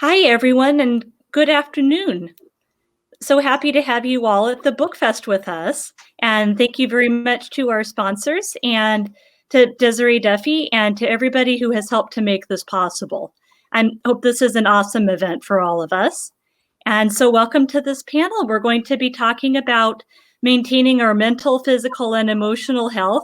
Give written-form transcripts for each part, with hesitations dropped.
Hi, everyone, and good afternoon. So happy to have you all at the BookFest with us. And thank you very much to our sponsors and to Desiree Duffy and to everybody who has helped to make this possible. I hope this is an awesome event for all of us. And so welcome to this panel. We're going to be talking about maintaining our mental, physical, and emotional health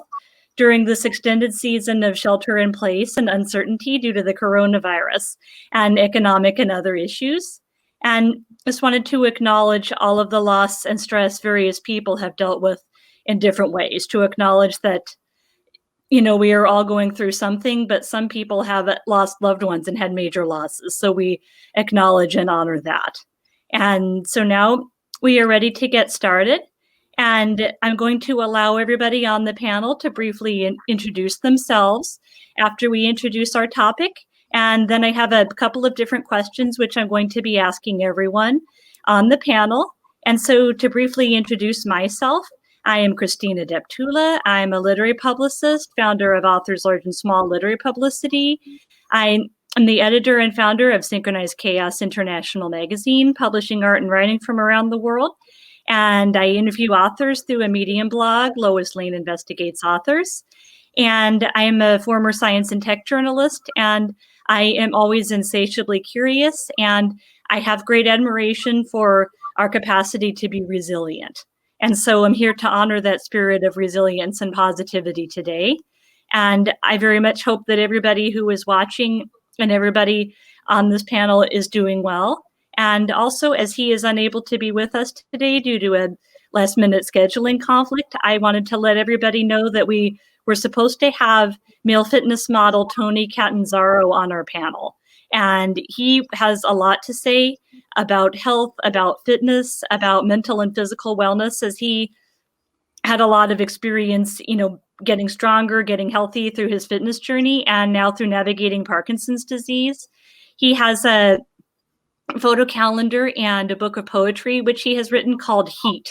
during this extended season of shelter in place and uncertainty due to the coronavirus and economic and other issues. And just wanted to acknowledge all of the loss and stress various people have dealt with in different ways, to acknowledge that, we are all going through something, but some people have lost loved ones and had major losses. So we acknowledge and honor that. And so now we are ready to get started. And I'm going to allow everybody on the panel to briefly introduce themselves after we introduce our topic. And then I have a couple of different questions, which I'm going to be asking everyone on the panel. And so to briefly introduce myself, I am Christina Deptula. I'm a literary publicist, founder of Authors Large and Small Literary Publicity. I'm the editor and founder of Synchronized Chaos International magazine, publishing art and writing from around the world. And I interview authors through a Medium blog, Lois Lane Investigates Authors. And I am a former science and tech journalist, and I am always insatiably curious, and I have great admiration for our capacity to be resilient. And so I'm here to honor that spirit of resilience and positivity today. And I very much hope that everybody who is watching and everybody on this panel is doing well. And also, as he is unable to be with us today due to a last-minute scheduling conflict, I wanted to let everybody know that we were supposed to have male fitness model Tony Catanzaro on our panel. And he has a lot to say about health, about fitness, about mental and physical wellness, as he had a lot of experience, getting stronger, getting healthy through his fitness journey, and now through navigating Parkinson's disease. He has a photo calendar and a book of poetry, which he has written called Heat,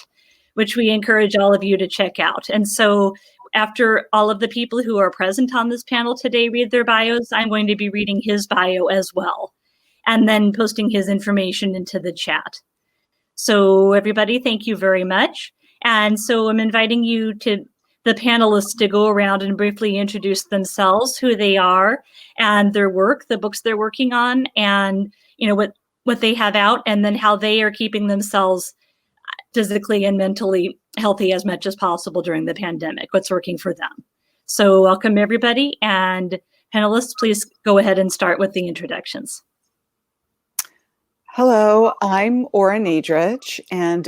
which we encourage all of you to check out. And so after all of the people who are present on this panel today read their bios, I'm going to be reading his bio as well, and then posting his information into the chat. So everybody, thank you very much. And so I'm inviting you to the panelists to go around and briefly introduce themselves, who they are, and their work, the books they're working on, and what they have out, and then how they are keeping themselves physically and mentally healthy as much as possible during the pandemic, what's working for them. So welcome everybody, and panelists, please go ahead and start with the introductions. Hello, I'm Ora Nadrich, and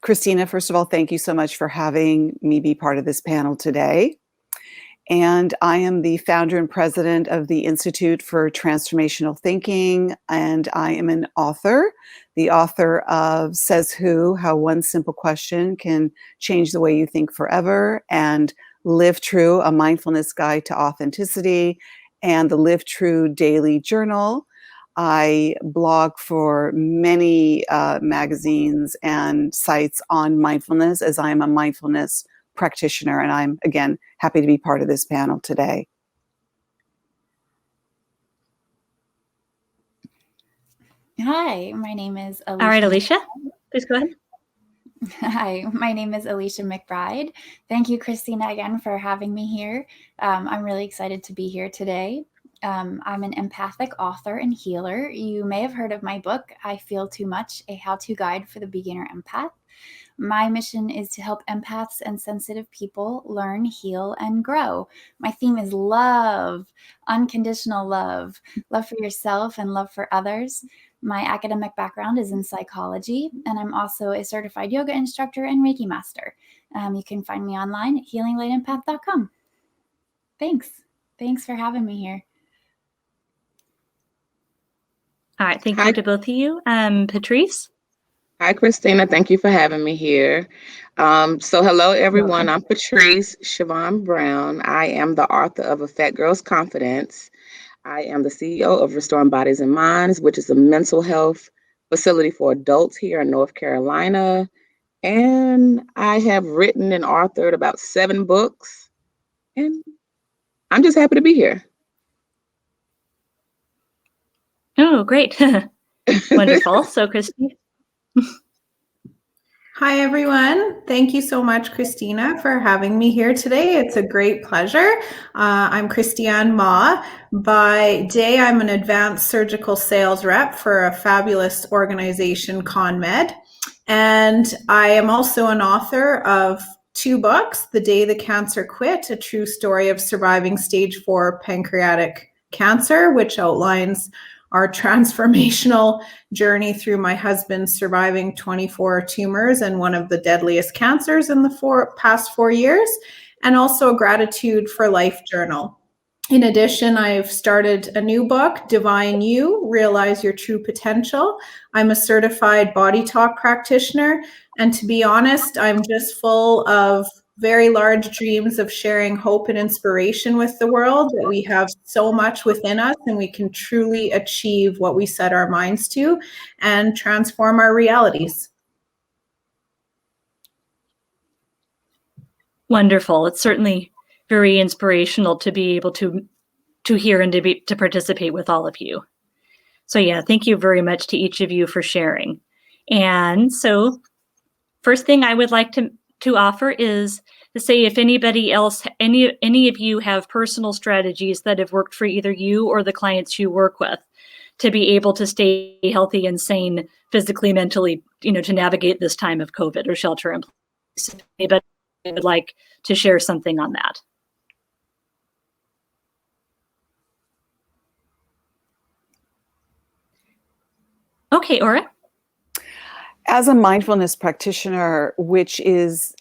Christina, first of all, thank you so much for having me be part of this panel today. And I am the founder and president of the Institute for Transformational Thinking, and I am an author, the author of Says Who, How One Simple Question Can Change the Way You Think Forever, and Live True, A Mindfulness Guide to Authenticity, and the Live True Daily Journal. I blog for many magazines and sites on mindfulness, as I am a mindfulness practitioner, and I'm, again, happy to be part of this panel today. Hi, my name is Alicia. All right, Alicia, please go ahead. Hi, my name is Alicia Mcbride. Thank you, Christina, again for having me here. I'm really excited to be here today. I'm an empathic author and healer. You may have heard of my book, I Feel Too Much, a how-to guide for the beginner empath. My mission is to help empaths and sensitive people learn, heal, and grow. My theme is love, unconditional love for yourself and love for others. My academic background is in psychology, and I'm also a certified yoga instructor and Reiki master. You can find me online at healinglightempath.com. Thanks for having me here. All right, thank you to both of you. Patrice? Hi, Christina. Thank you for having me here. So hello, everyone. I'm Patrice Shavone Brown. I am the author of A Fat Girl's Confidence. I am the CEO of Restoring Bodies and Minds, which is a mental health facility for adults here in North Carolina. And I have written and authored about 7 books. And I'm just happy to be here. Oh, great. Wonderful. So, Christy. Hi, everyone. Thank you so much, Christina, for having me here today. It's a great pleasure. I'm Christiane Ma. By day, I'm an advanced surgical sales rep for a fabulous organization, ConMed. And I am also an author of 2 books, The Day the Cancer Quit, a true story of surviving stage 4 pancreatic cancer, which outlines our transformational journey through my husband surviving 24 tumors and one of the deadliest cancers in the past 4 years, and also a Gratitude for Life journal. In addition, I've started a new book, Divine You, Realize Your True Potential. I'm a certified body talk practitioner, and to be honest, I'm just full of very large dreams of sharing hope and inspiration with the world, that we have so much within us and we can truly achieve what we set our minds to and transform our realities. Wonderful. It's certainly very inspirational to be able to hear and to participate with all of you. So yeah, thank you very much to each of you for sharing. And so first thing I would like to offer is to say, if anybody else, any of you have personal strategies that have worked for either you or the clients you work with to be able to stay healthy and sane physically, mentally, to navigate this time of COVID or shelter in place. Anybody would like to share something on that? Okay, Aura. As a mindfulness practitioner, which is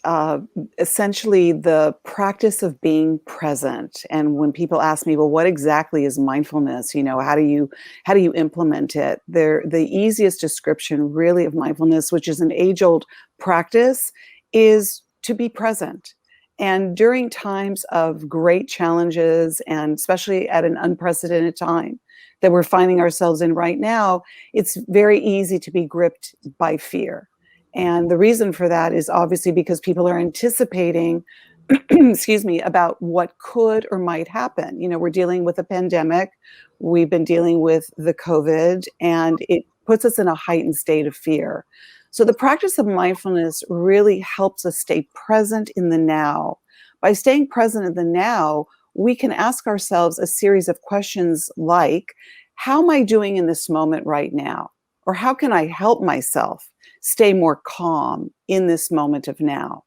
essentially the practice of being present, and when people ask me, well, what exactly is mindfulness? How do you implement it? The easiest description really of mindfulness, which is an age-old practice, is to be present. And during times of great challenges, and especially at an unprecedented time that we're finding ourselves in right now, it's very easy to be gripped by fear. And the reason for that is obviously because people are anticipating, excuse me, about what could or might happen. We're dealing with a pandemic. We've been dealing with the COVID, and it puts us in a heightened state of fear. So the practice of mindfulness really helps us stay present in the now. By staying present in the now, we can ask ourselves a series of questions like, how am I doing in this moment right now? Or how can I help myself stay more calm in this moment of now?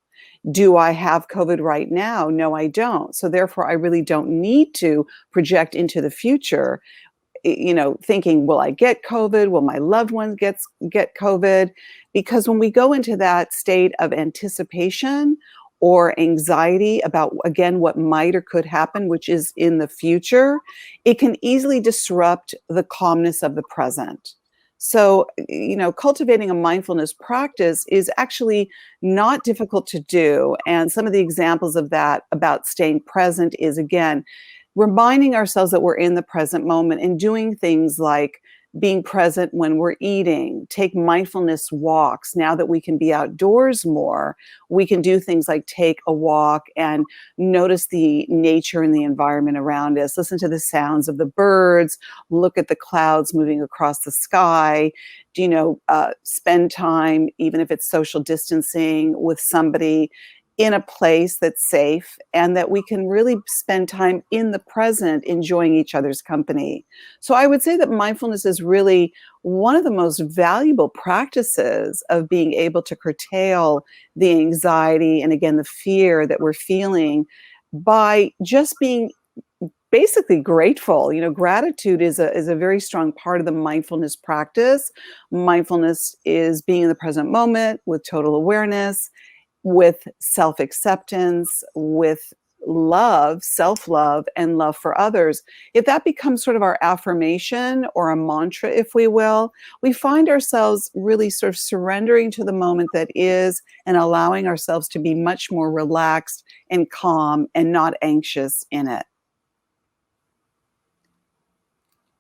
Do I have COVID right now? No, I don't. So therefore, I really don't need to project into the future, thinking, will I get COVID? Will my loved ones get COVID? Because when we go into that state of anticipation or anxiety about, again, what might or could happen, which is in the future, it can easily disrupt the calmness of the present. So, cultivating a mindfulness practice is actually not difficult to do. And some of the examples of that about staying present is, again, reminding ourselves that we're in the present moment and doing things like being present when we're eating, take mindfulness walks. Now that we can be outdoors more, we can do things like take a walk and notice the nature and the environment around us, listen to the sounds of the birds, look at the clouds moving across the sky, spend time, even if it's social distancing, with somebody in a place that's safe, and that we can really spend time in the present enjoying each other's company. So I would say that mindfulness is really one of the most valuable practices of being able to curtail the anxiety and, again, the fear that we're feeling by just being basically grateful. Gratitude is a very strong part of the mindfulness practice. Mindfulness is being in the present moment with total awareness, with self-acceptance, with love, self-love, and love for others. If that becomes sort of our affirmation or a mantra, if we will, we find ourselves really sort of surrendering to the moment that is and allowing ourselves to be much more relaxed and calm and not anxious in it.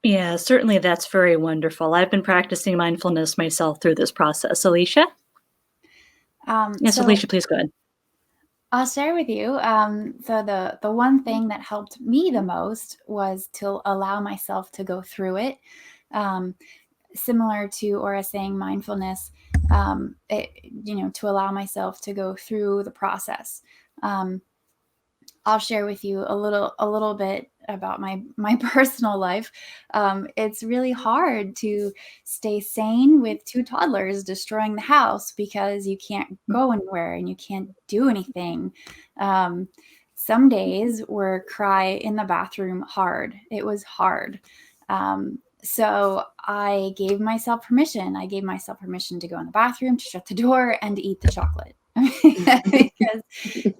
Yeah, certainly that's very wonderful. I've been practicing mindfulness myself through this process. Alicia? Yes, Alicia, please go ahead. I'll share with you. So the one thing that helped me the most was to allow myself to go through it. similar to Aura saying mindfulness, to allow myself to go through the process. I'll share with you a little bit about my personal life. It's really hard to stay sane with 2 toddlers destroying the house because you can't go anywhere and you can't do anything. Some days were cry in the bathroom hard. It was hard. So I gave myself permission. I gave myself permission to go in the bathroom, to shut the door, and to eat the chocolate. Because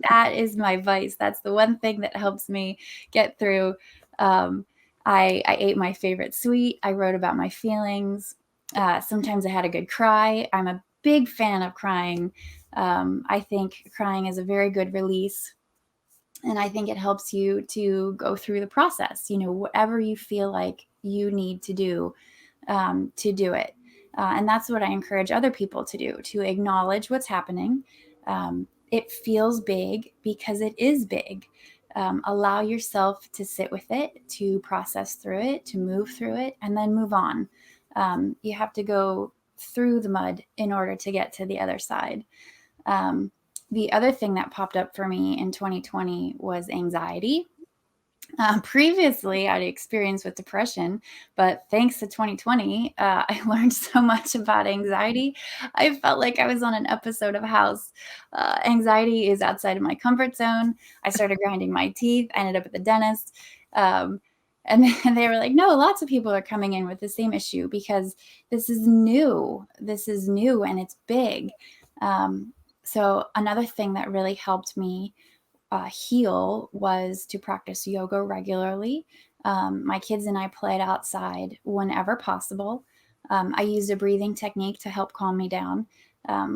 that is my vice. That's the one thing that helps me get through. I ate my favorite sweet. I wrote about my feelings. Sometimes I had a good cry. I'm a big fan of crying. I think crying is a very good release. And I think it helps you to go through the process, whatever you feel like you need to do it. And that's what I encourage other people to do, to acknowledge what's happening. It feels big because it is big. Allow yourself to sit with it, to process through it, to move through it, and then move on. You have to go through the mud in order to get to the other side. The other thing that popped up for me in 2020 was anxiety. Previously, I'd experienced with depression, but thanks to 2020, I learned so much about anxiety. I felt like I was on an episode of House. Anxiety is outside of my comfort zone. I started grinding my teeth. I ended up at the dentist. And they were like, no, lots of people are coming in with the same issue because this is new. This is new and it's big. So another thing that really helped me heal was to practice yoga regularly. My kids and I played outside whenever possible. I used a breathing technique to help calm me down.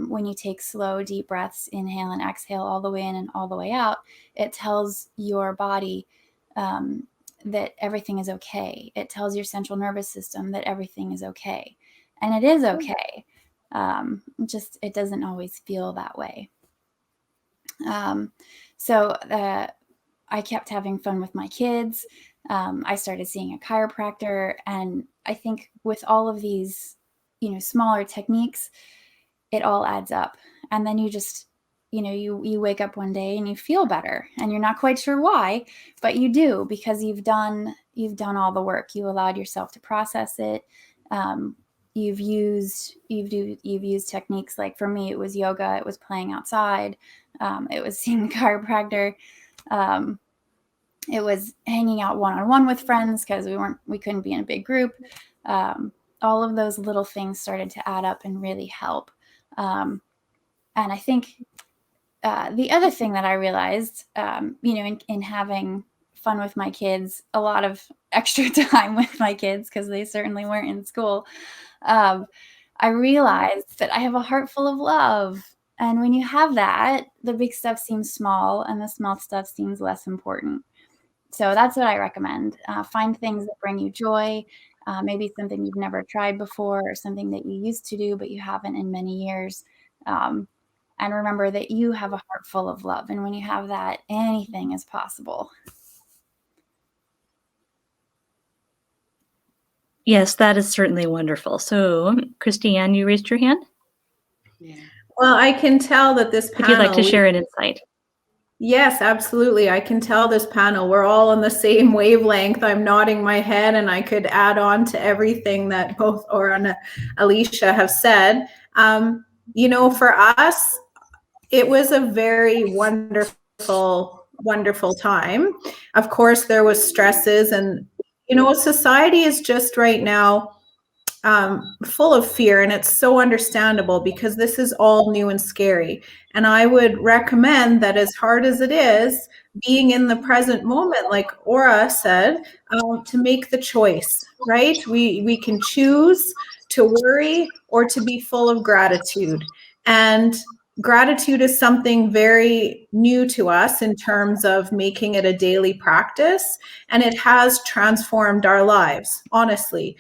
When you take slow, deep breaths, inhale and exhale all the way in and all the way out, it tells your body that everything is okay. It tells your central nervous system that everything is okay. And it is okay. Just it doesn't always feel that way. So I kept having fun with my kids. I started seeing a chiropractor, and I think with all of these, smaller techniques, it all adds up. And then you just, you wake up one day and you feel better, and you're not quite sure why, but you do, because you've done all the work. You allowed yourself to process it. You've used techniques, like for me, it was yoga, it was playing outside, it was seeing the chiropractor, it was hanging out one-on-one with friends because we couldn't be in a big group. All of those little things started to add up and really help. And I think the other thing that I realized, in having fun with my kids, a lot of extra time with my kids because they certainly weren't in school, I realized that I have a heart full of love. And when you have that, the big stuff seems small and the small stuff seems less important. So that's what I recommend. Find things that bring you joy, maybe something you've never tried before or something that you used to do but you haven't in many years. And remember that you have a heart full of love. And when you have that, anything is possible. Yes, that is certainly wonderful. So, Christiane, you raised your hand? Yeah. Well, I can tell that this panel... If you'd like to share an insight. Yes, absolutely. I can tell this panel, we're all on the same wavelength. I'm nodding my head, and I could add on to everything that both Aura and Alicia have said. For us, it was a very wonderful time. Of course, there was stresses, and society is just right now full of fear, and it's so understandable because this is all new and scary. And I would recommend that, as hard as it is, being in the present moment, like Aura said, to make the choice, right? We can choose to worry or to be full of gratitude. And gratitude is something very new to us in terms of making it a daily practice. And it has transformed our lives, honestly.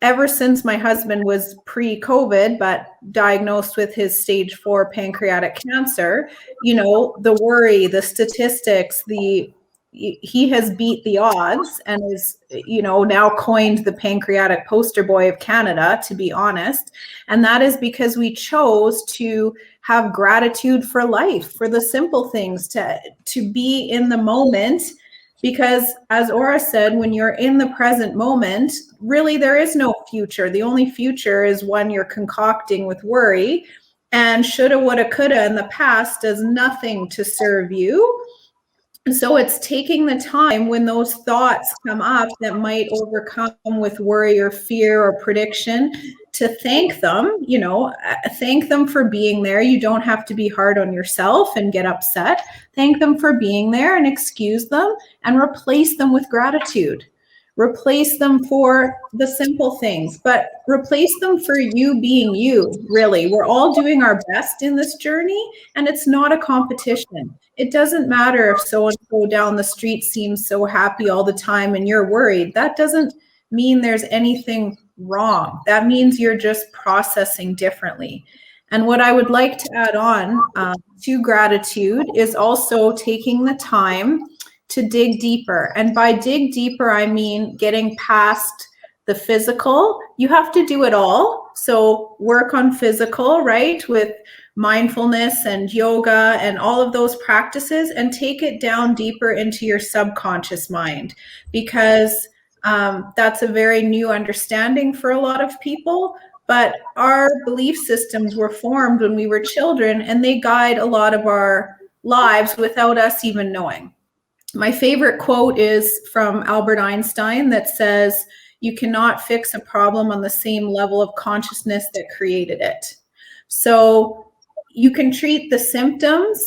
Ever since my husband was pre-COVID, but diagnosed with his stage 4 pancreatic cancer, the worry, the statistics, the he has beat the odds and is, now coined the pancreatic poster boy of Canada, to be honest. And that is because we chose to have gratitude for life, for the simple things, to be in the moment. Because as Aura said, when you're in the present moment, really there is no future. The only future is one you're concocting with worry. And shoulda, woulda, coulda in the past does nothing to serve you. So it's taking the time when those thoughts come up that might overcome with worry or fear or prediction to thank them, thank them for being there. You don't have to be hard on yourself and get upset. Thank them for being there and excuse them and replace them with gratitude. Replace them for the simple things, but replace them for you being you, really. We're all doing our best in this journey, and it's not a competition. It doesn't matter if so-and-so down the street seems so happy all the time and you're worried. That doesn't mean there's anything wrong. That means you're just processing differently. And what I would like to add on to gratitude is also taking the time to dig deeper. And by dig deeper, I mean getting past the physical. You have to do it all. So work on physical, right? With mindfulness and yoga and all of those practices, and take it down deeper into your subconscious mind, because that's a very new understanding for a lot of people. But our belief systems were formed when we were children, and they guide a lot of our lives without us even knowing. My favorite quote is from Albert Einstein that says, "You cannot fix a problem on the same level of consciousness that created it." So you can treat the symptoms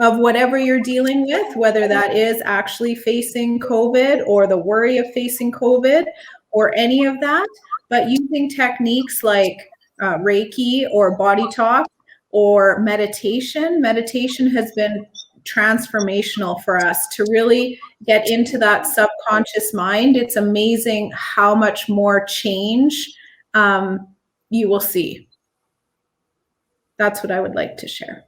of whatever you're dealing with, whether that is actually facing COVID or the worry of facing COVID or any of that, but using techniques like Reiki or body talk or meditation. Meditation has been transformational for us to really get into that subconscious mind. It's amazing how much more change you will see. That's what I would like to share.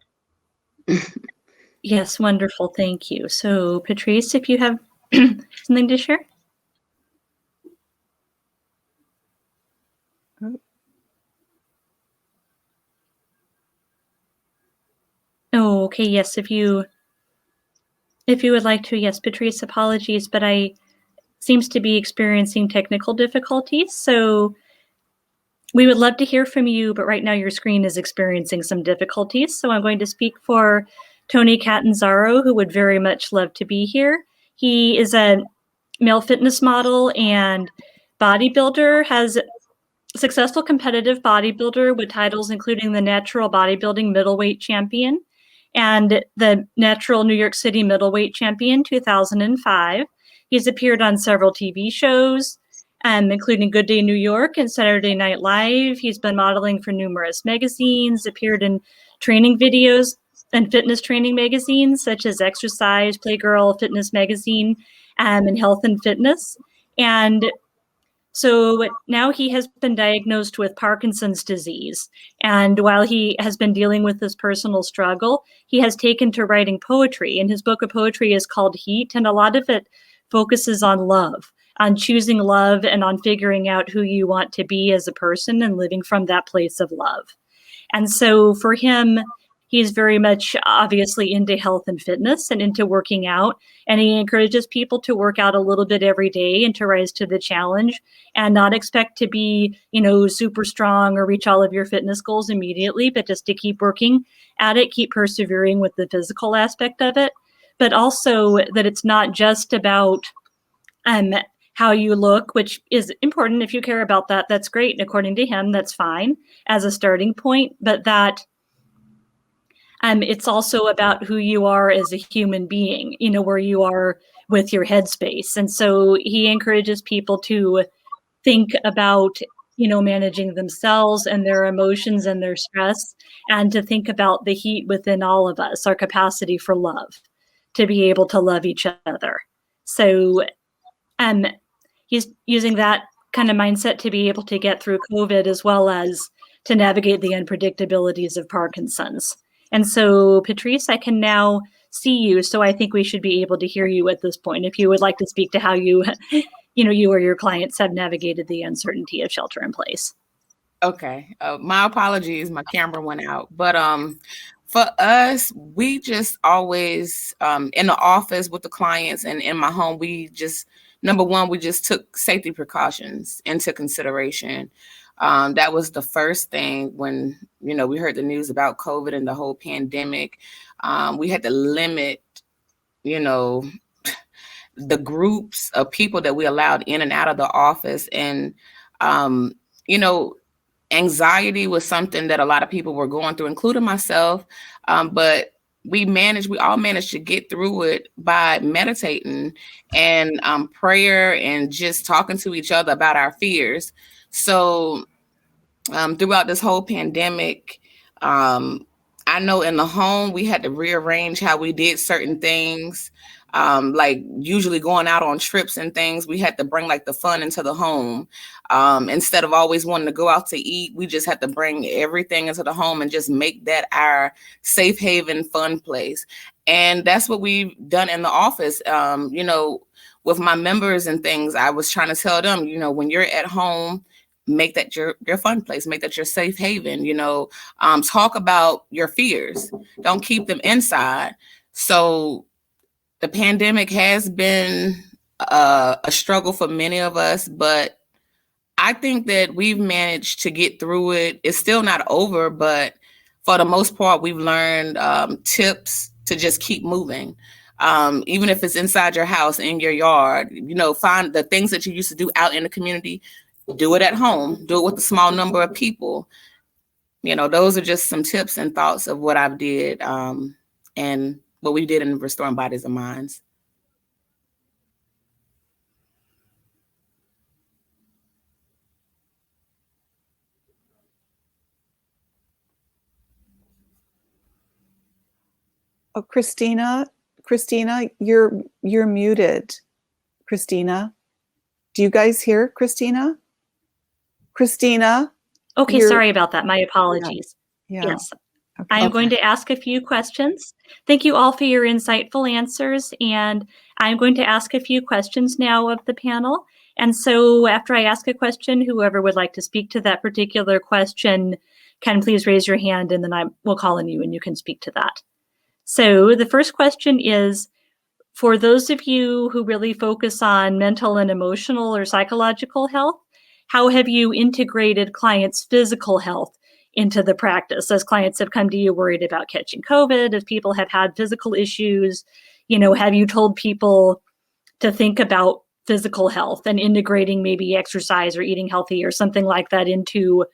Yes, wonderful. Thank you. So, Patrice, if you have something to share. Oh, okay. Yes, if you would like to, yes, Patrice, apologies, but I seems to be experiencing technical difficulties. So we would love to hear from you, but right now your screen is experiencing some difficulties. So I'm going to speak for Tony Catanzaro, who would very much love to be here. He is a male fitness model and bodybuilder, has successful competitive bodybuilder with titles including the Natural Bodybuilding Middleweight Champion and the Natural New York City Middleweight Champion 2005. He's appeared on several TV shows, including Good Day New York and Saturday Night Live. He's been modeling for numerous magazines, appeared in training videos and fitness training magazines such as Exercise, Playgirl, Fitness Magazine, and Health and Fitness. And so now he has been diagnosed with Parkinson's disease. And while he has been dealing with this personal struggle, he has taken to writing poetry. And his book of poetry is called Heat. And a lot of it focuses on love, on choosing love and on figuring out who you want to be as a person and living from that place of love. And so for him, he's very much obviously into health and fitness and into working out. And he encourages people to work out a little bit every day and to rise to the challenge and not expect to be, super strong or reach all of your fitness goals immediately, but just to keep working at it, keep persevering with the physical aspect of it. But also that it's not just about how you look, which is important. If you care about that, that's great. And according to him, that's fine as a starting point, but that it's also about who you are as a human being, where you are with your headspace. And so he encourages people to think about, managing themselves and their emotions and their stress, and to think about the heat within all of us, our capacity for love, to be able to love each other. So he's using that kind of mindset to be able to get through COVID, as well as to navigate the unpredictabilities of Parkinson's. And so, Patrice, I can now see you. So I think we should be able to hear you at this point. If you would like to speak to how you, you or your clients have navigated the uncertainty of shelter in place. Okay. My apologies. My camera went out. But for us, we just always in the office with the clients and in my home, number one, we just took safety precautions into consideration. That was the first thing when, we heard the news about COVID and the whole pandemic. We had to limit, the groups of people that we allowed in and out of the office. And, anxiety was something that a lot of people were going through, including myself. But we all managed to get through it by meditating and prayer and just talking to each other about our fears. So throughout this whole pandemic, I know in the home, we had to rearrange how we did certain things. Like usually going out on trips and things, we had to bring like the fun into the home. Instead of always wanting to go out to eat, we just had to bring everything into the home and just make that our safe haven fun place. And that's what we've done in the office. With my members and things, I was trying to tell them, when you're at home, make that your fun place, make that your safe haven, talk about your fears. Don't keep them inside. So the pandemic has been a struggle for many of us, but I think that we've managed to get through it. It's still not over, but for the most part, we've learned tips to just keep moving. Even if it's inside your house, in your yard, find the things that you used to do out in the community, do it at home, do it with a small number of people. Those are just some tips and thoughts of what I've did and what we did in Restoring Bodies and Minds. Oh, Christina, you're muted. Christina, do you guys hear Christina? Christina? Okay, sorry about that. My apologies. Yeah. Yes. Okay. I am going to ask a few questions. Thank you all for your insightful answers. And I'm going to ask a few questions now of the panel. And so after I ask a question, whoever would like to speak to that particular question can please raise your hand, and then I will call on you and you can speak to that. So the first question is, for those of you who really focus on mental and emotional or psychological health, how have you integrated clients' physical health into the practice? As clients have come to you worried about catching COVID, if people have had physical issues, have you told people to think about physical health and integrating maybe exercise or eating healthy or something like that into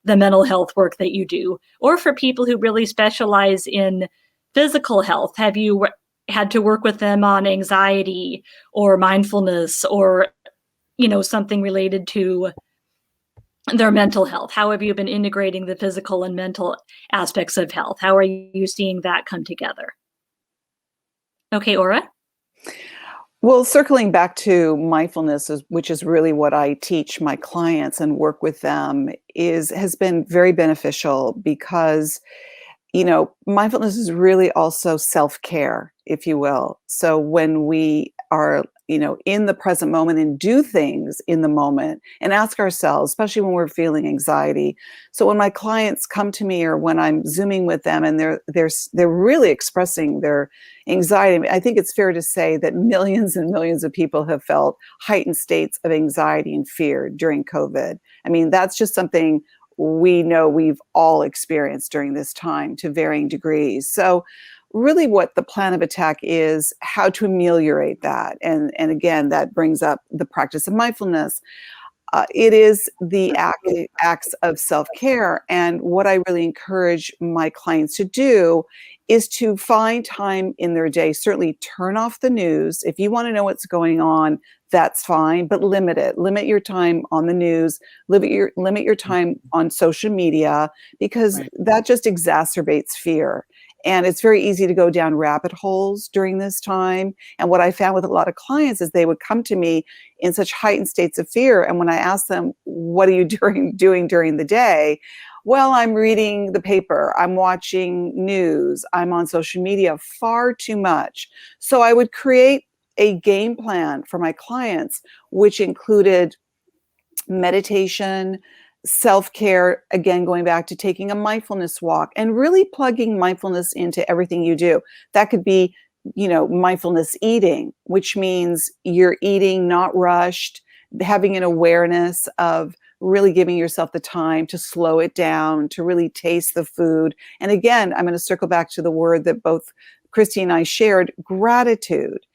the mental health work that you do? Or for people who really specialize in physical health, have you had to work with them on anxiety or mindfulness or, something related to their mental health? How have you been integrating the physical and mental aspects of health? How are you seeing that come together? Okay, Aura? Well, circling back to mindfulness, which is really what I teach my clients and work with them, has been very beneficial because mindfulness is really also self-care, if you will. So when we are, in the present moment and do things in the moment and ask ourselves, especially when we're feeling anxiety. So when my clients come to me or when I'm Zooming with them and they're really expressing their anxiety, I think it's fair to say that millions and millions of people have felt heightened states of anxiety and fear during COVID. I mean, that's just something we know we've all experienced during this time to varying degrees. So really what the plan of attack is, how to ameliorate that. And again, that brings up the practice of mindfulness. It is the acts of self-care. And what I really encourage my clients to do is to find time in their day, certainly turn off the news. If you want to know what's going on, that's fine, but limit it. Limit your time on the news, limit your time on social media, because that just exacerbates fear. And it's very easy to go down rabbit holes during this time. And what I found with a lot of clients is they would come to me in such heightened states of fear. And when I asked them, what are you doing during the day? Well, I'm reading the paper, I'm watching news, I'm on social media far too much. So I would create a game plan for my clients, which included meditation, self-care, again, going back to taking a mindfulness walk and really plugging mindfulness into everything you do. That could be, mindfulness eating, which means you're eating not rushed, having an awareness of really giving yourself the time to slow it down, to really taste the food. And again, I'm going to circle back to the word that both Christy and I shared, gratitude.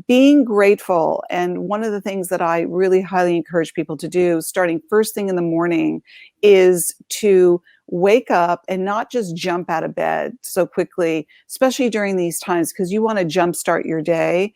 Being grateful. And one of the things that I really highly encourage people to do, starting first thing in the morning, is to wake up and not just jump out of bed so quickly, especially during these times, because you want to jumpstart your day,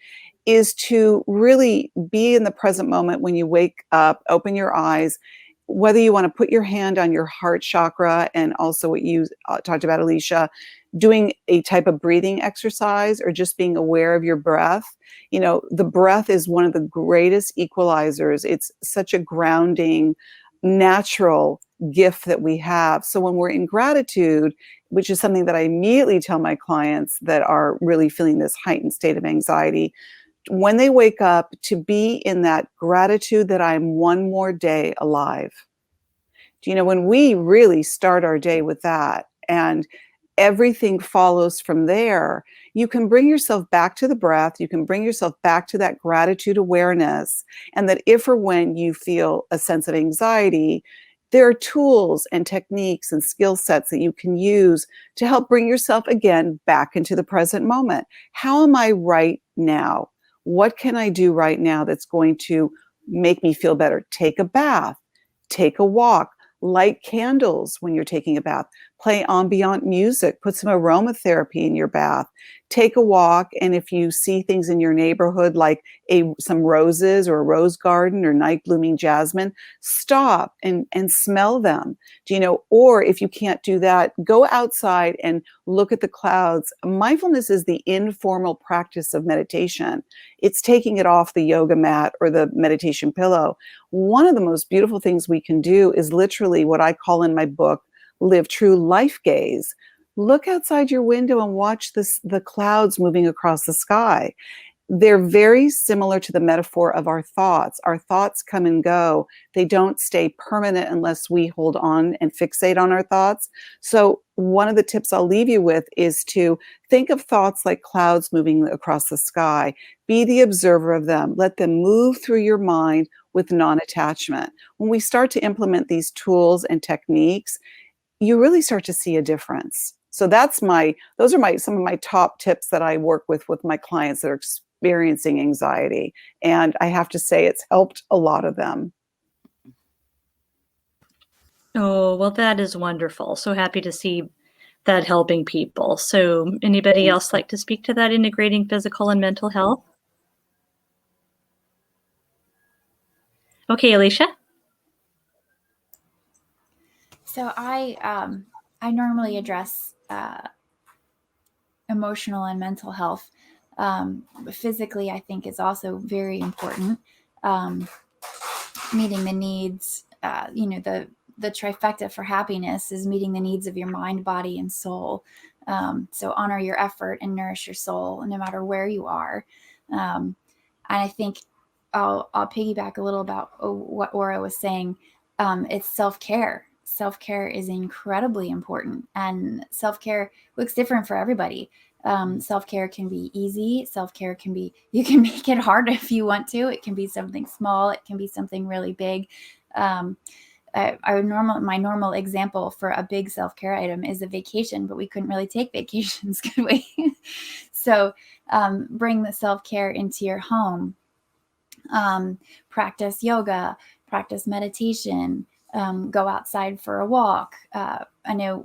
is to really be in the present moment when you wake up, open your eyes, whether you want to put your hand on your heart chakra, and also what you talked about, Alicia, doing a type of breathing exercise or just being aware of your breath. The breath is one of the greatest equalizers. It's such a grounding, natural gift that we have. So when we're in gratitude, which is something that I immediately tell my clients that are really feeling this heightened state of anxiety, when they wake up, to be in that gratitude that I'm one more day alive. When we really start our day with that and everything follows from there, you can bring yourself back to the breath, you can bring yourself back to that gratitude awareness, and that if or when you feel a sense of anxiety, there are tools and techniques and skill sets that you can use to help bring yourself again back into the present moment. How am I right now? What can I do right now that's going to make me feel better? Take a bath, take a walk, light candles when you're taking a bath, play ambient music, put some aromatherapy in your bath, take a walk. And if you see things in your neighborhood, like some roses or a rose garden or night blooming jasmine, stop and smell them. Or if you can't do that, go outside and look at the clouds. Mindfulness is the informal practice of meditation. It's taking it off the yoga mat or the meditation pillow. One of the most beautiful things we can do is literally what I call in my book, live true life gaze. Look outside your window and watch the clouds moving across the sky. They're very similar to the metaphor of our thoughts. Our thoughts come and go. They don't stay permanent unless we hold on and fixate on our thoughts. So one of the tips I'll leave you with is to think of thoughts like clouds moving across the sky. Be the observer of them. Let them move through your mind with non-attachment. When we start to implement these tools and techniques, you really start to see a difference. So those are some of my top tips that I work with my clients that are experiencing anxiety. And I have to say it's helped a lot of them. Oh, well, that is wonderful. So happy to see that helping people. So anybody else like to speak to that, integrating physical and mental health? Okay, Alicia. So I normally address emotional and mental health. Physically, I think is also very important. Meeting the needs, the trifecta for happiness is meeting the needs of your mind, body, and soul. So honor your effort and nourish your soul, no matter where you are. And I think I'll piggyback a little about what Aura was saying. It's self-care. Self-care is incredibly important, and self-care looks different for everybody. Self-care can be easy. Self-care can be, you can make it hard if you want to. It can be something small. It can be something really big. My normal example for a big self-care item is a vacation, but we couldn't really take vacations, could we? So bring the self-care into your home. Practice yoga, practice meditation, go outside for a walk. I know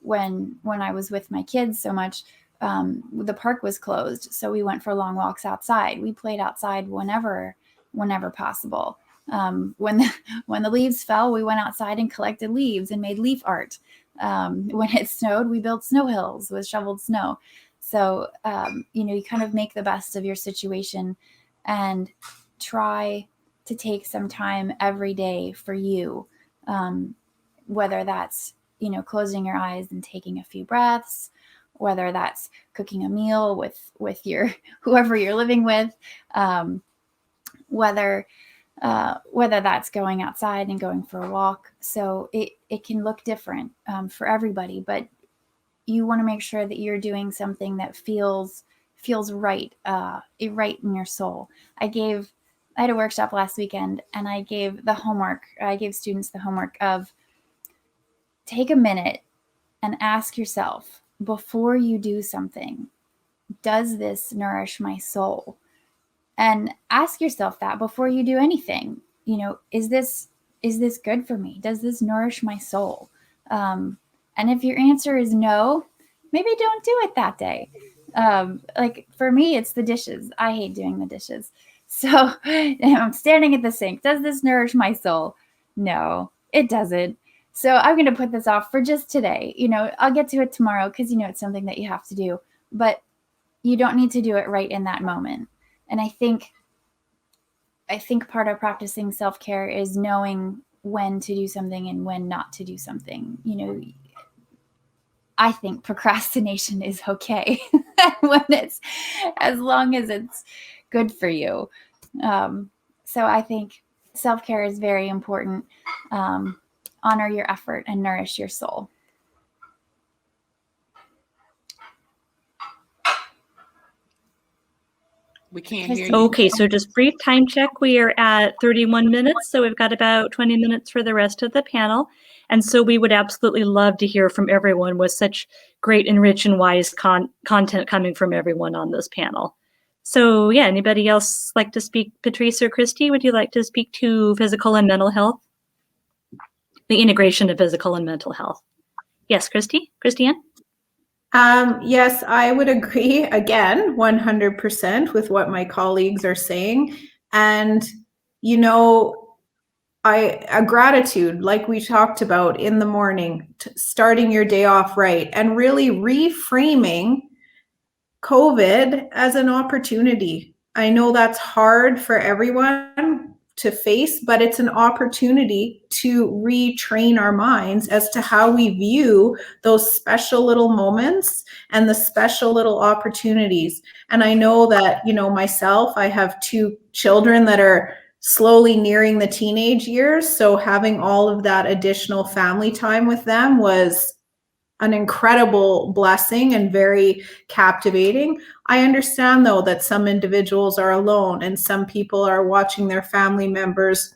when I was with my kids so much, the park was closed. So we went for long walks outside. We played outside whenever possible. When the leaves fell, we went outside and collected leaves and made leaf art. When it snowed, we built snow hills with shoveled snow. So, you kind of make the best of your situation and try to take some time every day for you, whether that's, closing your eyes and taking a few breaths, whether that's cooking a meal with your whoever you're living with, whether that's going outside and going for a walk. So it can look different for everybody, but you want to make sure that you're doing something that feels right, right in your soul. I had a workshop last weekend, and I gave students the homework of take a minute and ask yourself before you do something, does this nourish my soul? And ask yourself that before you do anything. Is this good for me? Does this nourish my soul? And if your answer is no, maybe don't do it that day. Like for me, it's the dishes. I hate doing the dishes. So I'm standing at the sink. Does this nourish my soul? No, it doesn't. So I'm going to put this off for just today. I'll get to it tomorrow because, it's something that you have to do. But you don't need to do it right in that moment. And I think part of practicing self-care is knowing when to do something and when not to do something. I think procrastination is okay as long as it's good for you. So I think self-care is very important. Honor your effort and nourish your soul. We can't hear you. Okay, so just brief time check. We are at 31 minutes, so we've got about 20 minutes for the rest of the panel. And so we would absolutely love to hear from everyone with such great and rich and wise content coming from everyone on this panel. So yeah, anybody else like to speak? Patrice or Christy, would you like to speak to physical and mental health? The integration of physical and mental health. Yes, Christiane? Yes, I would agree again, 100% with what my colleagues are saying. And, a gratitude, like we talked about in the morning, starting your day off right and really reframing COVID as an opportunity. I know that's hard for everyone to face, but it's an opportunity to retrain our minds as to how we view those special little moments and the special little opportunities. And I know that, myself, I have 2 children that are slowly nearing the teenage years. So having all of that additional family time with them was an incredible blessing and very captivating. I understand, though, that some individuals are alone and some people are watching their family members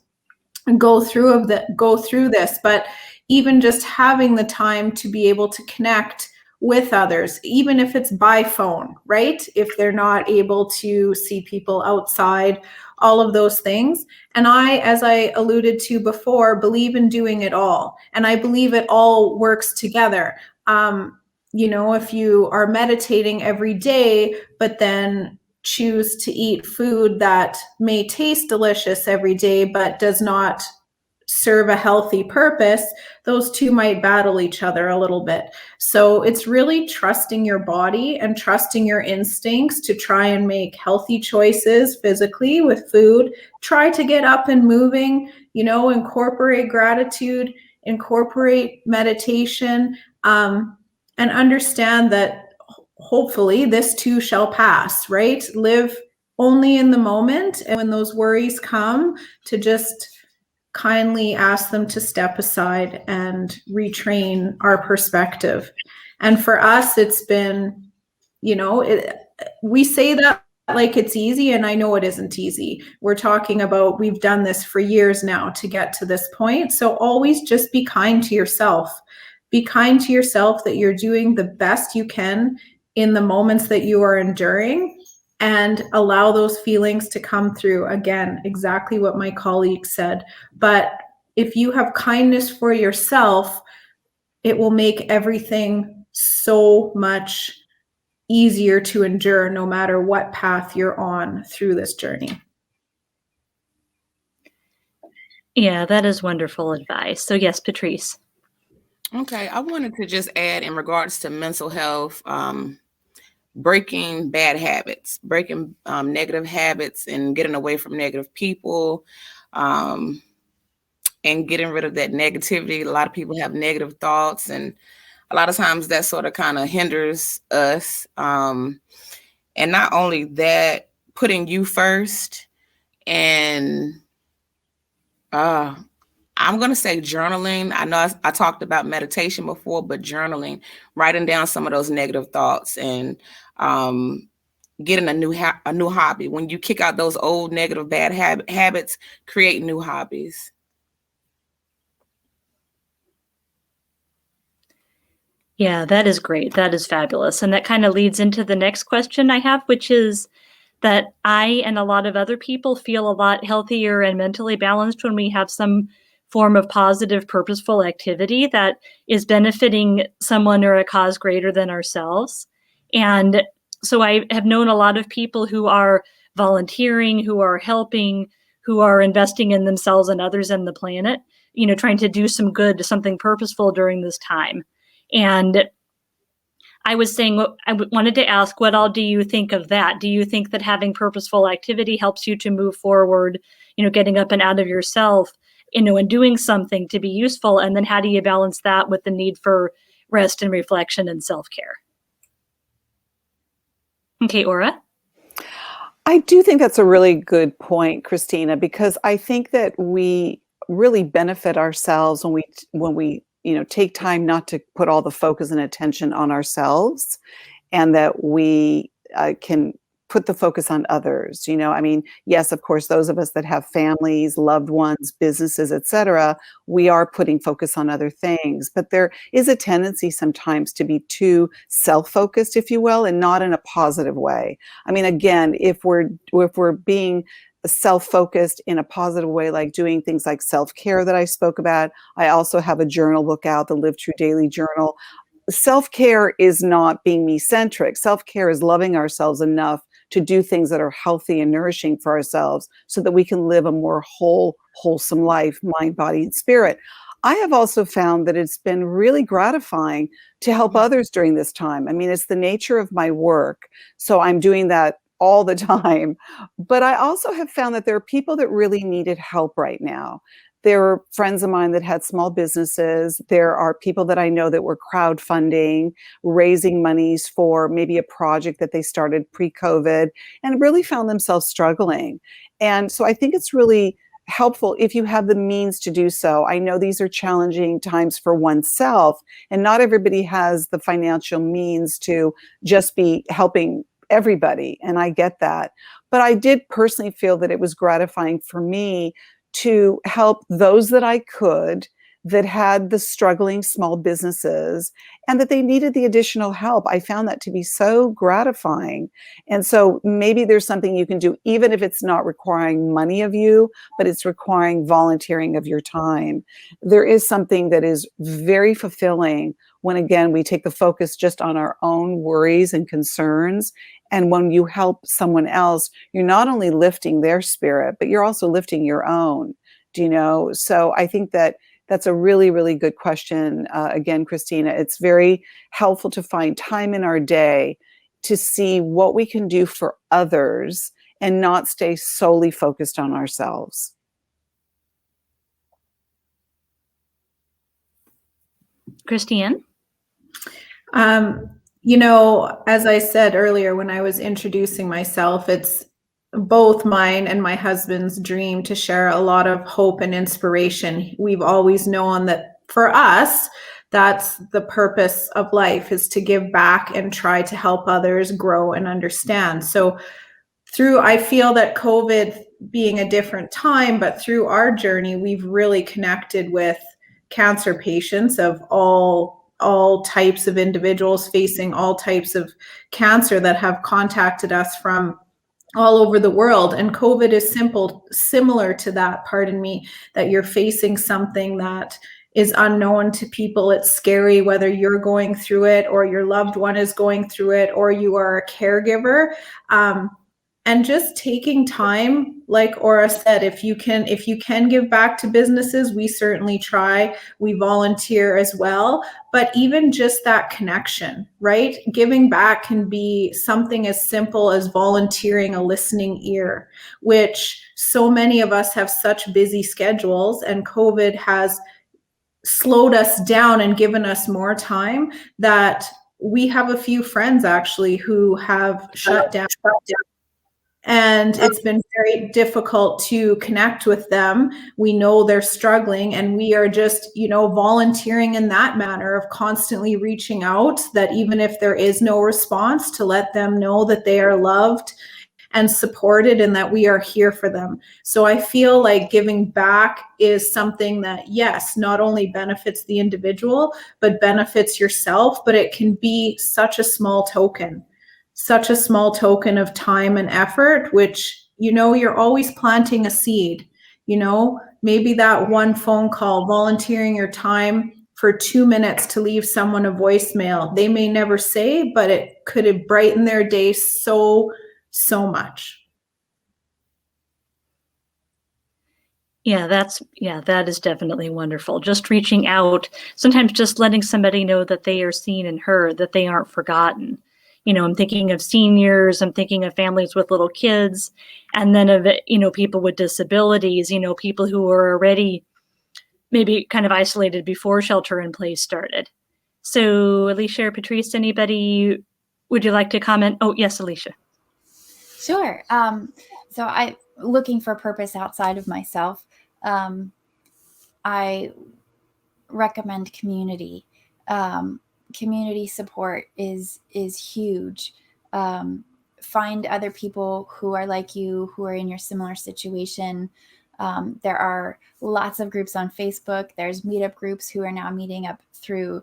go through this. But even just having the time to be able to connect with others, even if it's by phone, right? If they're not able to see people outside, all of those things. And I, as I alluded to before, believe in doing it all. And I believe it all works together. If you are meditating every day, but then choose to eat food that may taste delicious every day, but does not serve a healthy purpose, those two might battle each other a little bit. So it's really trusting your body and trusting your instincts to try and make healthy choices physically with food. Try to get up and moving, incorporate gratitude, incorporate meditation, and understand that hopefully this too shall pass, right? Live only in the moment. And when those worries come, to just kindly ask them to step aside and retrain our perspective. And for us, it's been, we say that like it's easy, and I know it isn't easy. We're talking about, we've done this for years now to get to this point. So always just be kind to yourself. Be kind to yourself that you're doing the best you can in the moments that you are enduring, and allow those feelings to come through. Again, exactly what my colleague said. But if you have kindness for yourself, it will make everything so much easier to endure, no matter what path you're on through this journey. Yeah, that is wonderful advice. So yes, Patrice. Okay, I wanted to just add in regards to mental health, breaking bad habits, breaking negative habits and getting away from negative people, and getting rid of that negativity. A lot of people have negative thoughts, and a lot of times that sort of kind of hinders us. And not only that, putting you first, and I'm going to say journaling. I know I talked about meditation before, but journaling, writing down some of those negative thoughts, and getting a new hobby. When you kick out those old negative bad habits, create new hobbies. Yeah, that is great. That is fabulous. And that kind of leads into the next question I have, which is that I and a lot of other people feel a lot healthier and mentally balanced when we have some form of positive, purposeful activity that is benefiting someone or a cause greater than ourselves. And so I have known a lot of people who are volunteering, who are helping, who are investing in themselves and others and the planet, trying to do some good, something purposeful during this time. And I was saying, I wanted to ask, what all do you think of that? Do you think that having purposeful activity helps you to move forward, getting up and out of yourself, and doing something to be useful? And then how do you balance that with the need for rest and reflection and self-care? Okay, Aura? I do think that's a really good point, Christina, because I think that we really benefit ourselves when we take time not to put all the focus and attention on ourselves, and that we can put the focus on others. I mean, yes, of course, those of us that have families, loved ones, businesses, etc., we are putting focus on other things. But there is a tendency sometimes to be too self-focused, if you will, and not in a positive way. I mean, again, if we're being self-focused in a positive way, like doing things like self-care that I spoke about. I also have a journal book out, the Live True Daily Journal. Self-care is not being me-centric. Self-care is loving ourselves enough to do things that are healthy and nourishing for ourselves so that we can live a more wholesome life, mind, body, and spirit. I have also found that it's been really gratifying to help others during this time. I mean, it's the nature of my work, so I'm doing that all the time. But I also have found that there are people that really needed help right now. There are friends of mine that had small businesses. There are people that I know that were crowdfunding, raising monies for maybe a project that they started pre-COVID, and really found themselves struggling. And so I think it's really helpful if you have the means to do so. I know these are challenging times for oneself, and not everybody has the financial means to just be helping everybody, and I get that. But I did personally feel that it was gratifying for me to help those that I could, that had the struggling small businesses and that they needed the additional help. I found that to be so gratifying. And so maybe there's something you can do, even if it's not requiring money of you, but it's requiring volunteering of your time. There is something that is very fulfilling when, again, we take the focus just on our own worries and concerns. And when you help someone else, you're not only lifting their spirit, but you're also lifting your own. So I think that that's a really, really good question. Again, Christina, it's very helpful to find time in our day to see what we can do for others and not stay solely focused on ourselves. Christiane? As I said earlier when I was introducing myself, it's both mine and my husband's dream to share a lot of hope and inspiration. We've always known that for us, that's the purpose of life, is to give back and try to help others grow and understand. So I feel that COVID being a different time, but through our journey, we've really connected with cancer patients of all types of individuals facing all types of cancer that have contacted us from all over the world. And COVID is similar to that, that you're facing something that is unknown to people. It's scary, whether you're going through it or your loved one is going through it or you are a caregiver. and just taking time, like Aura said, if you can give back to businesses, we certainly try. We volunteer as well. But even just that connection, right? Giving back can be something as simple as volunteering a listening ear, which so many of us have such busy schedules, and COVID has slowed us down and given us more time that we have a few friends actually who have shut down. And it's been very difficult to connect with them. We know they're struggling, and we are just, volunteering in that manner of constantly reaching out, that even if there is no response, to let them know that they are loved and supported and that we are here for them. So I feel like giving back is something that, yes, not only benefits the individual, but benefits yourself, but it can be such a small token of time and effort, which, you're always planting a seed. Maybe that one phone call, volunteering your time for 2 minutes to leave someone a voicemail. They may never say, but it could have brightened their day so much. Yeah, that is definitely wonderful. Just reaching out, sometimes just letting somebody know that they are seen and heard, that they aren't forgotten. I'm thinking of seniors, I'm thinking of families with little kids, and then of, people with disabilities, people who are already maybe kind of isolated before shelter in place started. So Alicia or Patrice, anybody, would you like to comment? Oh, yes, Alicia. Sure. So I looking for purpose outside of myself. I recommend community. Community support is huge. Find other people who are like you, who are in your similar situation. There are lots of groups on Facebook. There's meetup groups who are now meeting up through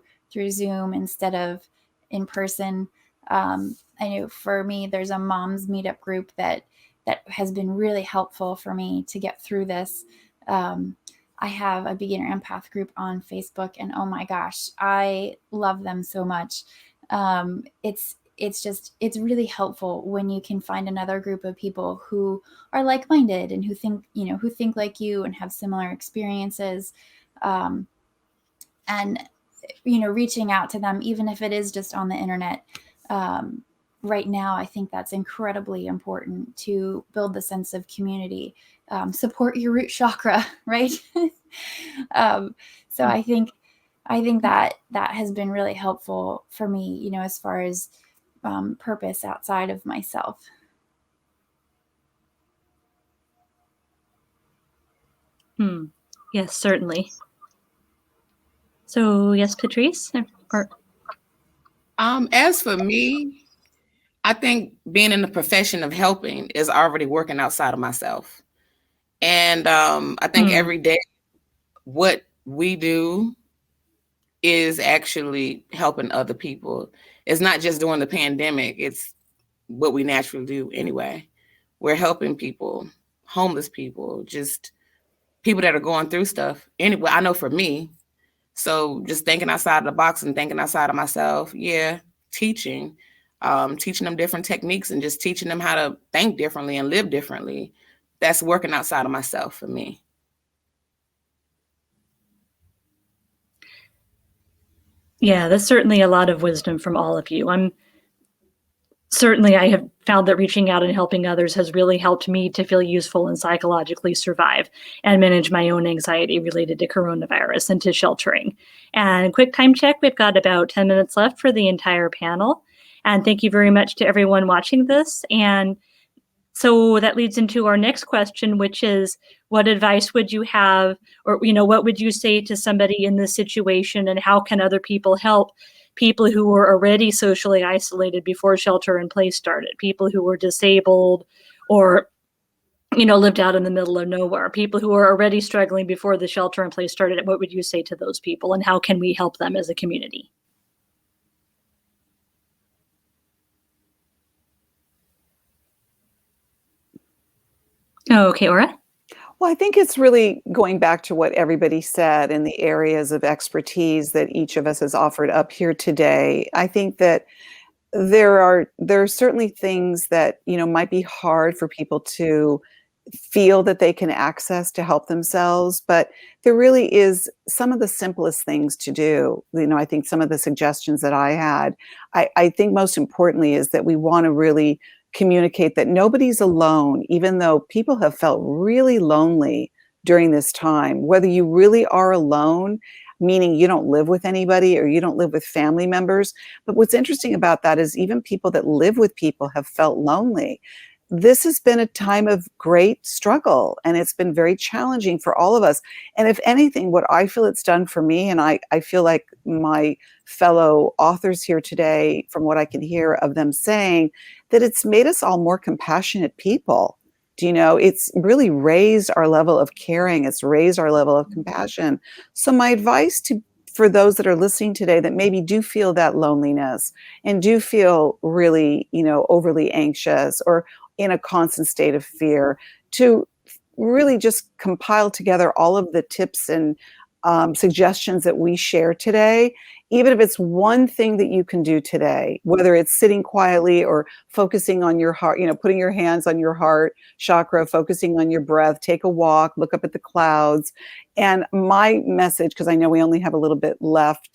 Zoom instead of in person. I know for me, there's a mom's meetup group that has been really helpful for me to get through this. I have a beginner empath group on Facebook, and oh my gosh, I love them so much. It's really helpful when you can find another group of people who are like-minded and who think like you and have similar experiences. And reaching out to them, even if it is just on the internet. Right now, I think that's incredibly important to build the sense of community. Support your root chakra, right? So I think that has been really helpful for me, as far as purpose outside of myself. Yes, certainly. So yes, Patrice? As for me, I think being in the profession of helping is already working outside of myself. And I think every day what we do is actually helping other people. It's not just during the pandemic. It's what we naturally do anyway. We're helping people, homeless people, just people that are going through stuff. Anyway, I know for me, so just thinking outside of the box and thinking outside of myself, teaching them different techniques and just teaching them how to think differently and live differently. That's working outside of myself for me. Yeah, that's certainly a lot of wisdom from all of you. I have found that reaching out and helping others has really helped me to feel useful and psychologically survive and manage my own anxiety related to coronavirus and to sheltering. And quick time check, we've got about 10 minutes left for the entire panel. And thank you very much to everyone watching this. And so that leads into our next question, which is, what advice would you have, or, what would you say to somebody in this situation, and how can other people help people who were already socially isolated before shelter in place started, people who were disabled or, lived out in the middle of nowhere, people who were already struggling before the shelter in place started? What would you say to those people, and how can we help them as a community? Oh, okay, Aura? Well, I think it's really going back to what everybody said in the areas of expertise that each of us has offered up here today. I think that there are certainly things that, might be hard for people to feel that they can access to help themselves, but there really is some of the simplest things to do. I think some of the suggestions that I had, I think most importantly is that we want to really communicate that nobody's alone, even though people have felt really lonely during this time. Whether you really are alone, meaning you don't live with anybody or you don't live with family members. But what's interesting about that is even people that live with people have felt lonely. This has been a time of great struggle, and it's been very challenging for all of us. And if anything, what I feel it's done for me, and I feel like my fellow authors here today, from what I can hear of them saying, that it's made us all more compassionate people. It's really raised our level of caring. It's raised our level of compassion. So my advice for those that are listening today that maybe do feel that loneliness and do feel really, overly anxious or in a constant state of fear, to really just compile together all of the tips and suggestions that we share today, even if it's one thing that you can do today, whether it's sitting quietly or focusing on your heart, putting your hands on your heart chakra, focusing on your breath, take a walk, look up at the clouds. And my message, because I know we only have a little bit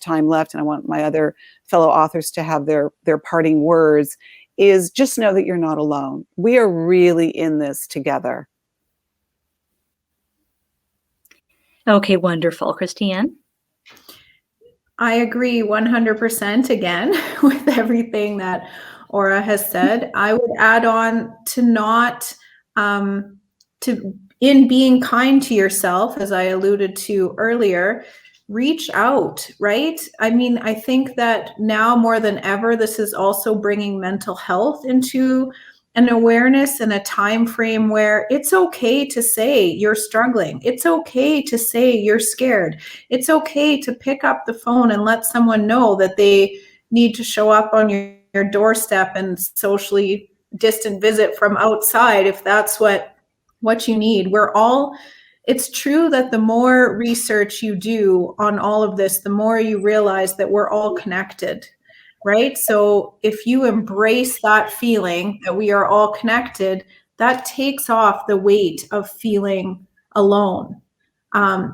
time left, and I want my other fellow authors to have their parting words, is just know that you're not alone. We are really in this together. Okay, wonderful. Christiane? I agree 100% again with everything that Aura has said. I would add on to not, in being kind to yourself, as I alluded to earlier, reach out, right? I mean, I think that now more than ever, this is also bringing mental health into an awareness and a time frame where it's okay to say you're struggling. It's okay to say you're scared. It's okay to pick up the phone and let someone know that they need to show up on your doorstep and socially distant visit from outside if that's what you need. It's true that the more research you do on all of this, the more you realize that we're all connected, right? So if you embrace that feeling that we are all connected, that takes off the weight of feeling alone.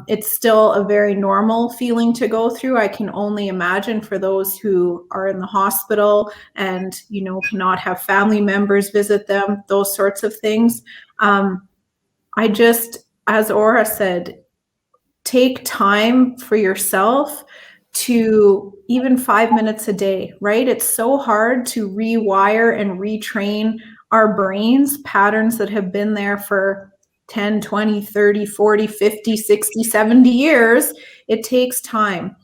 It's still a very normal feeling to go through. I can only imagine for those who are in the hospital and, cannot have family members visit them, those sorts of things. I just, as Aura said, take time for yourself, to even 5 minutes a day, right? It's so hard to rewire and retrain our brains, patterns that have been there for 10, 20, 30, 40, 50, 60, 70 years. It takes time.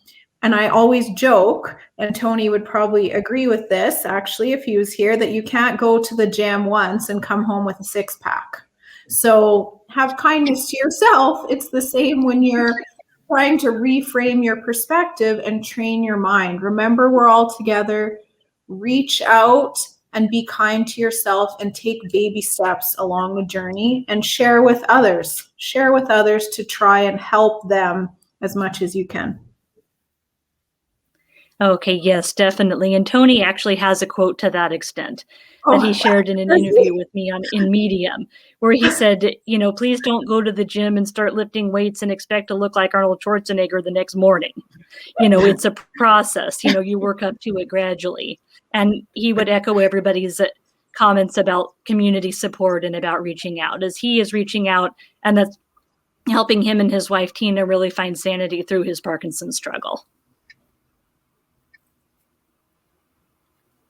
And I always joke, and Tony would probably agree with this, actually, if he was here, that you can't go to the gym once and come home with a six-pack. So have kindness to yourself. It's the same when you're trying to reframe your perspective and train your mind. Remember, we're all together. Reach out and be kind to yourself and take baby steps along the journey and share with others. Share with others to try and help them as much as you can. Okay, yes, definitely. And Tony actually has a quote to that extent that he shared in an interview with me in Medium, where he said, please don't go to the gym and start lifting weights and expect to look like Arnold Schwarzenegger the next morning. It's a process, you work up to it gradually. And he would echo everybody's comments about community support and about reaching out, as he is reaching out, and that's helping him and his wife, Tina, really find sanity through his Parkinson's struggle.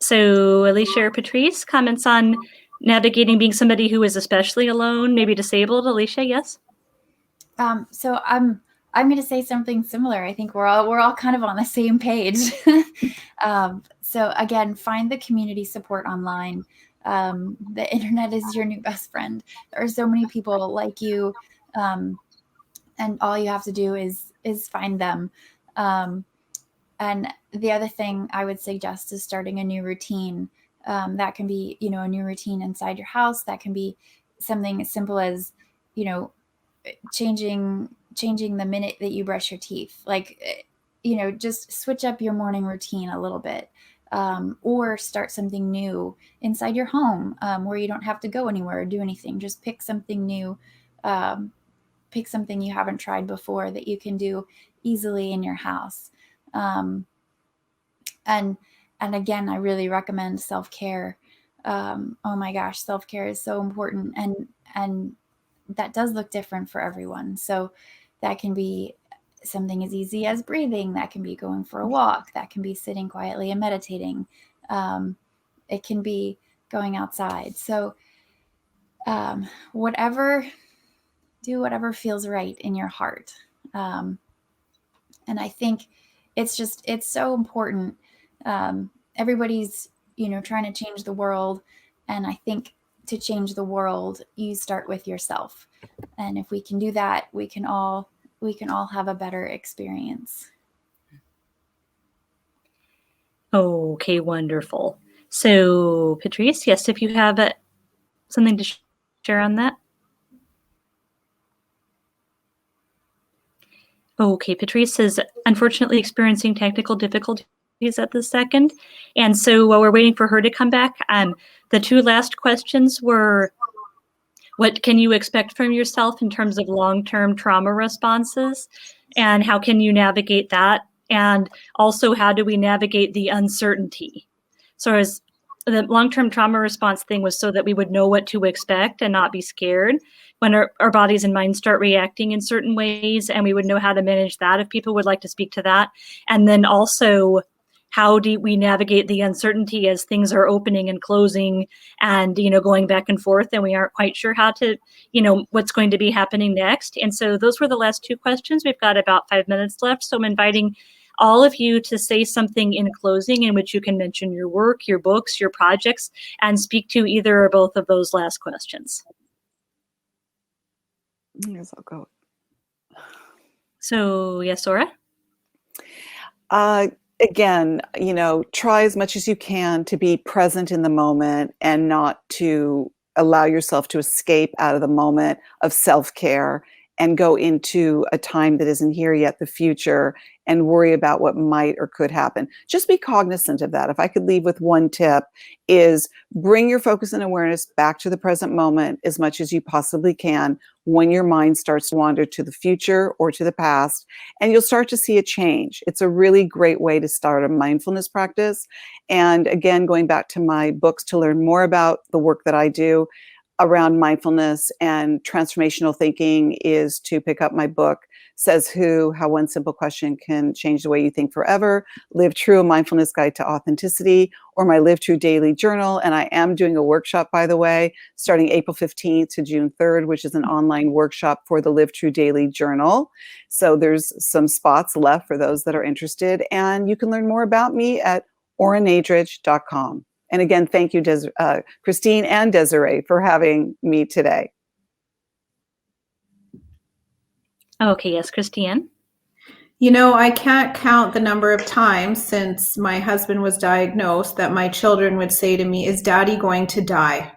So Alicia or Patrice, comments on navigating being somebody who is especially alone, maybe disabled? Alicia, yes? So I'm going to say something similar. I think we're all kind of on the same page. So again, find the community support online. The internet is your new best friend. There are so many people like you, and all you have to do is find them. And the other thing I would suggest is starting a new routine. That can be, a new routine inside your house. That can be something as simple as, changing the minute that you brush your teeth. Like, just switch up your morning routine a little bit. or start something new inside your home, where you don't have to go anywhere or do anything. Just pick something new, pick something you haven't tried before that you can do easily in your house. And again, I really recommend self-care. Oh my gosh, self-care is so important, and that does look different for everyone. So that can be something as easy as breathing, that can be going for a walk, that can be sitting quietly and meditating. It can be going outside. So do whatever feels right in your heart. And I think it's so important. Everybody's, trying to change the world. And I think to change the world, you start with yourself. And if we can do that, we can all have a better experience. Okay, wonderful. So, Patrice, yes, if you have something to share on that. Okay, Patrice is unfortunately experiencing technical difficulties at the second. And so while we're waiting for her to come back, the two last questions were, what can you expect from yourself in terms of long-term trauma responses? And how can you navigate that? And also, how do we navigate the uncertainty? So as the long-term trauma response thing was so that we would know what to expect and not be scared when our bodies and minds start reacting in certain ways, and we would know how to manage that if people would like to speak to that. And then also, how do we navigate the uncertainty as things are opening and closing and, going back and forth, and we aren't quite sure how to, what's going to be happening next. And so those were the last two questions. We've got about 5 minutes left. So I'm inviting all of you to say something in closing in which you can mention your work, your books, your projects, and speak to either or both of those last questions. Yes, I'll go. So, yes, Sora? Again, try as much as you can to be present in the moment and not to allow yourself to escape out of the moment of self-care and go into a time that isn't here yet, the future, and worry about what might or could happen. Just be cognizant of that. If I could leave with one tip, is bring your focus and awareness back to the present moment as much as you possibly can when your mind starts to wander to the future or to the past, and you'll start to see a change. It's a really great way to start a mindfulness practice. And again, going back to my books to learn more about the work that I do around mindfulness and transformational thinking is to pick up my book, Says Who, How One Simple Question Can Change the Way You Think Forever, Live True, A Mindfulness Guide to Authenticity, or my Live True Daily Journal. And I am doing a workshop, by the way, starting April 15th to June 3rd, which is an online workshop for the Live True Daily Journal. So there's some spots left for those that are interested. And you can learn more about me at oranadridge.com. And again, thank you, Christine and Desiree, for having me today. Okay, yes, Christine. I can't count the number of times since my husband was diagnosed that my children would say to me, is Daddy going to die?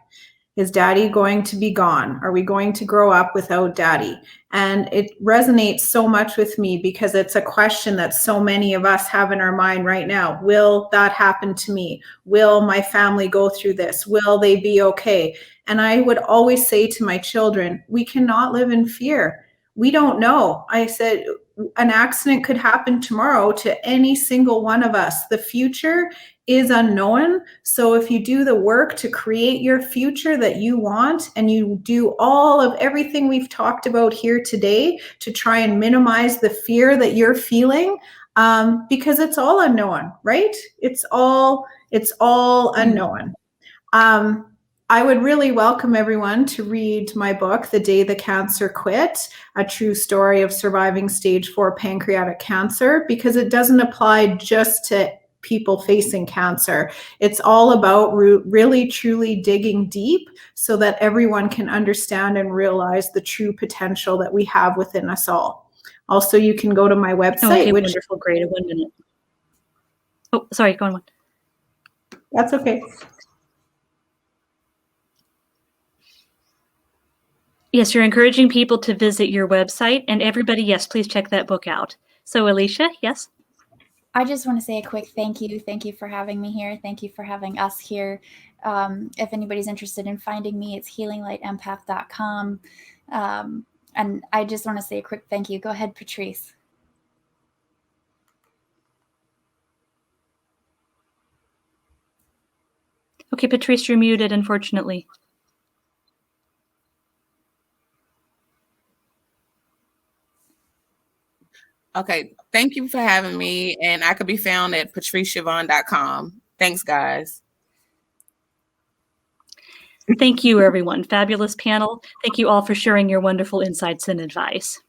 Is Daddy going to be gone? Are we going to grow up without Daddy? And it resonates so much with me because it's a question that so many of us have in our mind right now. Will that happen to me? Will my family go through this? Will they be okay? And I would always say to my children, we cannot live in fear. We don't know. I said, an accident could happen tomorrow to any single one of us. The future is unknown. So if you do the work to create your future that you want, and you do all of everything we've talked about here today to try and minimize the fear that you're feeling, because it's all unknown, right? It's all unknown. I would really welcome everyone to read my book, The Day the Cancer Quit, a true story of surviving stage 4 pancreatic cancer, because it doesn't apply just to people facing cancer. It's all about really, truly digging deep so that everyone can understand and realize the true potential that we have within us all. Also, you can go to my website. Okay, wonderful, great. 1 minute. Oh, sorry, go on. That's okay. Yes, you're encouraging people to visit your website, and everybody, yes, please check that book out. So, Alicia, yes? I just want to say a quick thank you. Thank you for having me here. Thank you for having us here. If anybody's interested in finding me, it's healinglightempath.com. And I just want to say a quick thank you. Go ahead, Patrice. Okay, Patrice, you're muted, unfortunately. Okay, thank you for having me. And I could be found at patriceshavone.com. Thanks, guys. Thank you, everyone. Fabulous panel. Thank you all for sharing your wonderful insights and advice.